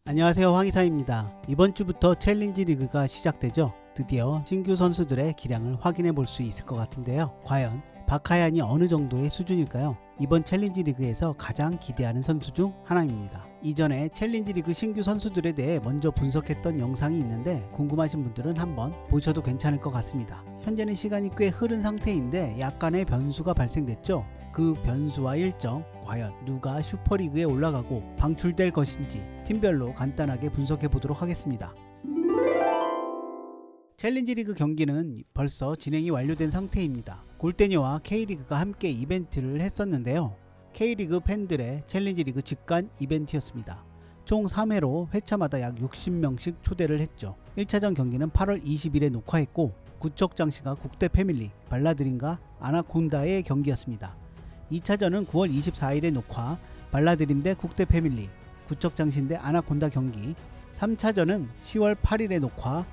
안녕하세요, 황희사입니다. 이번 주부터 챌린지 리그가 시작되죠. 드디어 신규 선수들의 기량을 확인해 볼 수 있을 것 같은데요. 과연 박하얀이 어느 정도의 수준일까요? 이번 챌린지 리그에서 가장 기대하는 선수 중 하나입니다. 이전에 챌린지 리그 신규 선수들에 대해 먼저 분석했던 영상이 있는데 궁금하신 분들은 한번 보셔도 괜찮을 것 같습니다. 현재는 시간이 꽤 흐른 상태인데 약간의 변수가 발생됐죠. 그 변수와 일정, 과연 누가 슈퍼리그에 올라가고 방출될 것인지 팀별로 간단하게 분석해 보도록 하겠습니다. 챌린지 리그 경기는 벌써 진행이 완료된 상태입니다. 골대녀와 K리그가 함께 이벤트를 했었는데요. K리그 팬들의 챌린지 리그 직관 이벤트였습니다. 총 3회로 회차마다 약 60명씩 초대를 했죠. 1차전 경기는 8월 20일에 녹화했고 구척장씨가 국대 패밀리, 발라드림과 아나콘다의 경기였습니다. 2차전은 9월 24일에 녹화, 발라드림 대 국대 패밀리, 구척장신 대 아나콘다 경기. 3차전은 10월 8일에 녹화,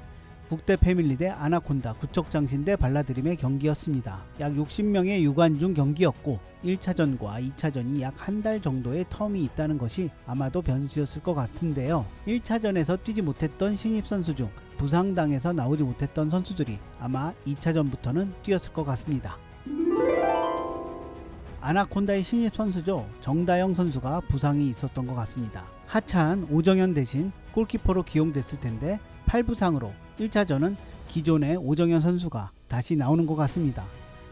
국대 패밀리 대 아나콘다, 구척장신 대 발라드림의 경기였습니다. 약 60명의 유관중 경기였고 1차전과 2차전이 약 한 달 정도의 텀이 있다는 것이 아마도 변수였을 것 같은데요. 1차전에서 뛰지 못했던 신입 선수 중 부상당해서 나오지 못했던 선수들이 아마 2차전부터는 뛰었을 것 같습니다. 아나콘다의 신입 선수죠. 정다영 선수가 부상이 있었던 것 같습니다. 하차한 오정현 대신 골키퍼로 기용됐을 텐데 팔부상으로 1차전은 기존의 오정현 선수가 다시 나오는 것 같습니다.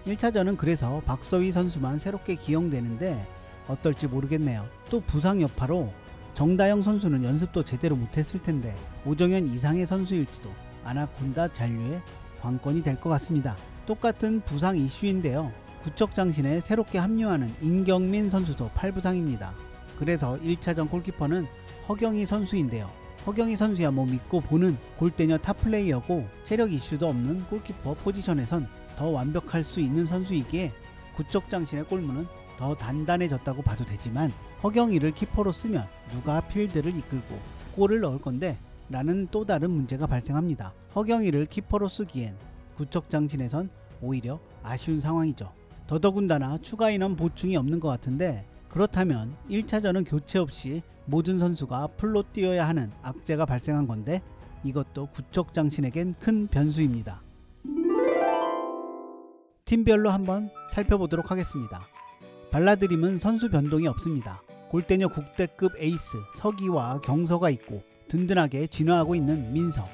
1차전은 그래서 박서희 선수만 새롭게 기용되는데 어떨지 모르겠네요. 또 부상 여파로 정다영 선수는 연습도 제대로 못했을 텐데 오정현 이상의 선수일지도 아나콘다 잔류의 관건이 될 것 같습니다. 똑같은 부상 이슈인데요. 구척장신에 새롭게 합류하는 임경민 선수도 팔부상입니다. 그래서 1차전 골키퍼는 허경희 선수인데요. 허경희 선수야 뭐 믿고 보는 골대녀 탑플레이어고 체력 이슈도 없는 골키퍼 포지션에선 더 완벽할 수 있는 선수이기에 구척장신의 골문은 더 단단해졌다고 봐도 되지만 허경희를 키퍼로 쓰면 누가 필드를 이끌고 골을 넣을 건데 라는 또 다른 문제가 발생합니다. 허경희를 키퍼로 쓰기엔 구척장신에선 오히려 아쉬운 상황이죠. 더더군다나 추가 인원 보충이 없는 것 같은데 그렇다면 1차전은 교체 없이 모든 선수가 풀로 뛰어야 하는 악재가 발생한 건데 이것도 구척장신에겐 큰 변수입니다. 팀별로 한번 살펴보도록 하겠습니다. 발라드림은 선수 변동이 없습니다. 골대녀 국대급 에이스 서기와 경서가 있고 든든하게 진화하고 있는 민서,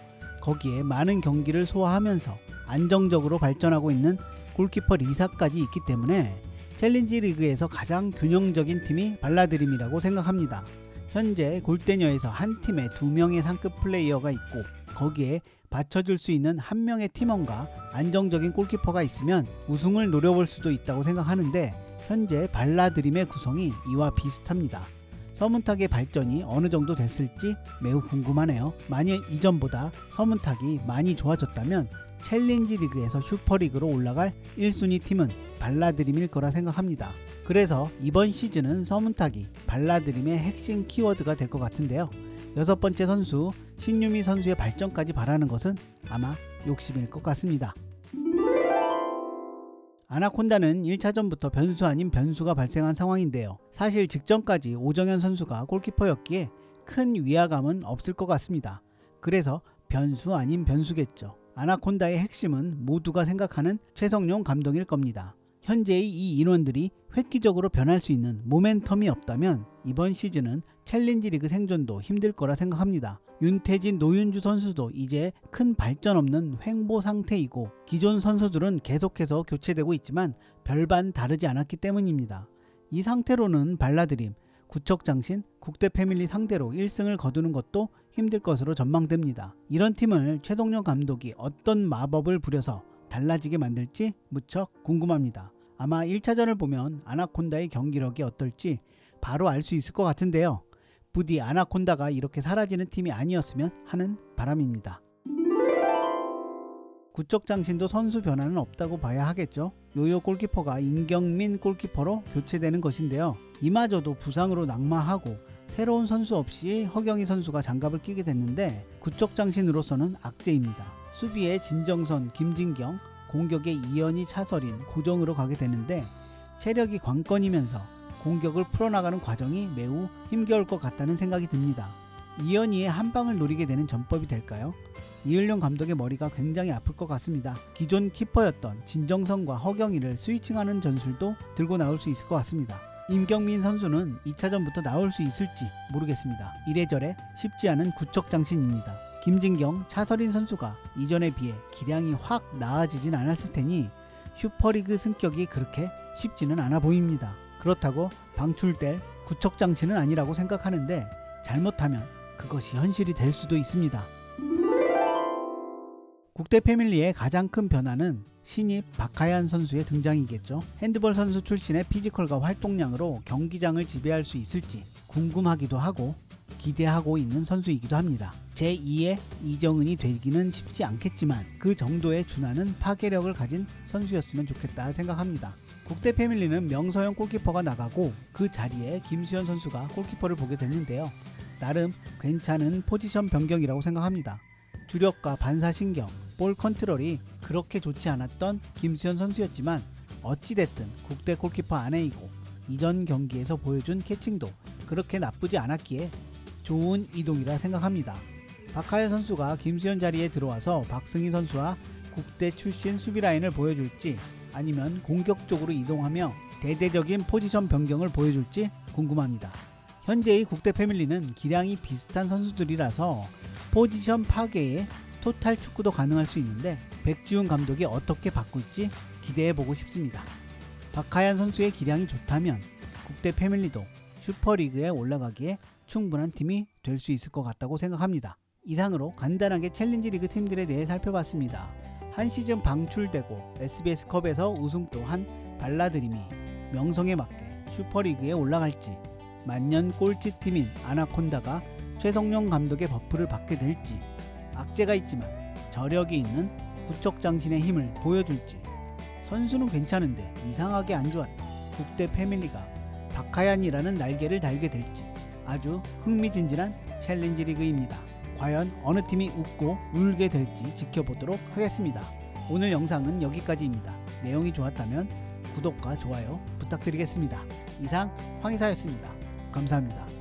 거기에 많은 경기를 소화하면서 안정적으로 발전하고 있는 골키퍼 리사까지 있기 때문에 챌린지 리그에서 가장 균형적인 팀이 발라드림이라고 생각합니다. 현재 골대녀에서 한 팀에 2명의 상급 플레이어가 있고 거기에 받쳐줄 수 있는 한 명의 팀원과 안정적인 골키퍼가 있으면 우승을 노려볼 수도 있다고 생각하는데 현재 발라드림의 구성이 이와 비슷합니다. 서문탁의 발전이 어느 정도 됐을지 매우 궁금하네요. 만일 이전보다 서문탁이 많이 좋아졌다면 챌린지 리그에서 슈퍼리그로 올라갈 1순위 팀은 발라드림일 거라 생각합니다. 그래서 이번 시즌은 서문탁이 발라드림의 핵심 키워드가 될 것 같은데요. 6번째 선수 신유미 선수의 발전까지 바라는 것은 아마 욕심일 것 같습니다. 아나콘다는 1차전부터 변수 아닌 변수가 발생한 상황인데요. 사실 직전까지 오정현 선수가 골키퍼였기에 큰 위화감은 없을 것 같습니다. 그래서 변수 아닌 변수겠죠. 아나콘다의 핵심은 모두가 생각하는 최성용 감독일 겁니다. 현재의 이 인원들이 획기적으로 변할 수 있는 모멘텀이 없다면 이번 시즌은 챌린지 리그 생존도 힘들 거라 생각합니다. 윤태진, 노윤주 선수도 이제 큰 발전 없는 횡보 상태이고 기존 선수들은 계속해서 교체되고 있지만 별반 다르지 않았기 때문입니다. 이 상태로는 발라드림, 구척장신, 국대 패밀리 상대로 1승을 거두는 것도 힘들 것으로 전망됩니다. 이런 팀을 최동영 감독이 어떤 마법을 부려서 달라지게 만들지 무척 궁금합니다. 아마 1차전을 보면 아나콘다의 경기력이 어떨지 바로 알 수 있을 것 같은데요. 부디 아나콘다가 이렇게 사라지는 팀이 아니었으면 하는 바람입니다. 구척장신도 선수 변화는 없다고 봐야 하겠죠. 요요 골키퍼가 임경민 골키퍼로 교체되는 것인데요. 이마저도 부상으로 낙마하고 새로운 선수 없이 허경희 선수가 장갑을 끼게 됐는데 구척장신으로서는 악재입니다. 수비에 진정선, 김진경, 공격에 이현희, 차설인, 고정으로 가게 되는데 체력이 관건이면서 공격을 풀어나가는 과정이 매우 힘겨울 것 같다는 생각이 듭니다. 이현희의 한 방을 노리게 되는 전법이 될까요? 이을용 감독의 머리가 굉장히 아플 것 같습니다. 기존 키퍼였던 진정성과 허경희를 스위칭하는 전술도 들고 나올 수 있을 것 같습니다. 임경민 선수는 2차전부터 나올 수 있을지 모르겠습니다. 이래저래 쉽지 않은 구척장신입니다. 김진경, 차서린 선수가 이전에 비해 기량이 확 나아지진 않았을 테니 슈퍼리그 승격이 그렇게 쉽지는 않아 보입니다. 그렇다고 방출될 구척장신은 아니라고 생각하는데 잘못하면 그것이 현실이 될 수도 있습니다. 국대 패밀리의 가장 큰 변화는 신입 박하얀 선수의 등장이겠죠. 핸드볼 선수 출신의 피지컬과 활동량으로 경기장을 지배할 수 있을지 궁금하기도 하고 기대하고 있는 선수이기도 합니다. 제2의 이정은이 되기는 쉽지 않겠지만 그 정도의 준하는 파괴력을 가진 선수였으면 좋겠다 생각합니다. 국대 패밀리는 명서영 골키퍼가 나가고 그 자리에 김수현 선수가 골키퍼를 보게 됐는데요. 나름 괜찮은 포지션 변경이라고 생각합니다. 주력과 반사신경, 볼 컨트롤이 그렇게 좋지 않았던 김수현 선수였지만 어찌됐든 국대 골키퍼 아내이고 이전 경기에서 보여준 캐칭도 그렇게 나쁘지 않았기에 좋은 이동이라 생각합니다. 박하연 선수가 김수현 자리에 들어와서 박승희 선수와 국대 출신 수비 라인을 보여줄지 아니면 공격적으로 이동하며 대대적인 포지션 변경을 보여줄지 궁금합니다. 현재의 국대 패밀리는 기량이 비슷한 선수들이라서 포지션 파괴에 토탈 축구도 가능할 수 있는데 백지훈 감독이 어떻게 바꿀지 기대해보고 싶습니다. 박하얀 선수의 기량이 좋다면 국대 패밀리도 슈퍼리그에 올라가기에 충분한 팀이 될 수 있을 것 같다고 생각합니다. 이상으로 간단하게 챌린지 리그 팀들에 대해 살펴봤습니다. 한 시즌 방출되고 SBS컵에서 우승도 한 발라드림이 명성에 맞게 슈퍼리그에 올라갈지, 만년 꼴찌팀인 아나콘다가 최성용 감독의 버프를 받게 될지, 악재가 있지만 저력이 있는 구척장신의 힘을 보여줄지, 선수는 괜찮은데 이상하게 안 좋았던 국대 패밀리가 박하얀이라는 날개를 달게 될지 아주 흥미진진한 챌린지 리그입니다. 과연 어느 팀이 웃고 울게 될지 지켜보도록 하겠습니다. 오늘 영상은 여기까지입니다. 내용이 좋았다면 구독과 좋아요 부탁드리겠습니다. 이상 황희사였습니다. 감사합니다.